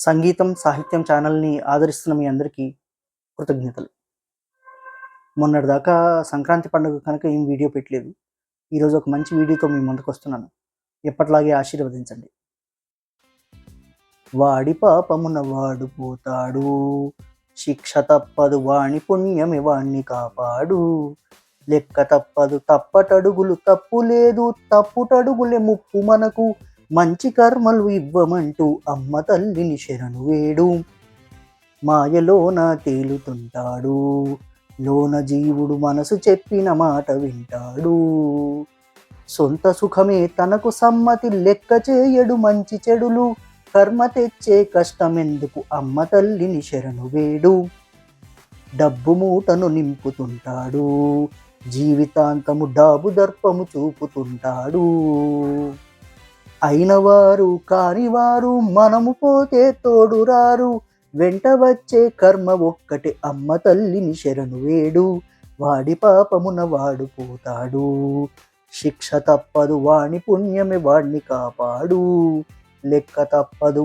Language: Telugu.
సంగీతం, సాహిత్యం ఛానల్‌ని ఆదరిస్తున్న మీ అందరికీ కృతజ్ఞతలు. మొన్నటిదాకా సంక్రాంతి పండుగ కనుక ఏం వీడియో పెట్టలేదు. ఈరోజు ఒక మంచి వీడియోతో మీ ముందుకొస్తున్నాను. ఎప్పటిలాగే ఆశీర్వదించండి. వాడి పాపమున వాడు పోతాడు, శిక్ష తప్పదు వాని పుణ్యమే వాణ్ణి కాపాడు. లెక్క తప్పదు తప్పటడుగులు తప్పు లేదు, తప్పుటడుగులే ముప్పు మనకు. మంచి కర్మలు ఇవ్వమంటూ అమ్మ తల్లిని శరణు వేడు. మాయలోన తేలుతుంటాడు, లోన జీవుడు మనసు చెప్పిన మాట వింటాడు. సొంత సుఖమే తనకు సమ్మతి, లెక్క చేయడు మంచి చెడులు. కర్మ తెచ్చే కష్టమెందుకు అమ్మ తల్లిని శరణు వేడు. డబ్బు మూటను నింపుతుంటాడు, జీవితాంతము డాబు దర్పము చూపుతుంటాడు. అయినవారు కానివారు మనము పోతే తోడురారు. వెంట వచ్చే కర్మ ఒక్కటే అమ్మ తల్లిని శరణు వేడు. వాడి పాపమున వాడు పోతాడు, శిక్ష తప్పదు వాని పుణ్యమే వాణ్ణి కాపాడు. లెక్క తప్పదు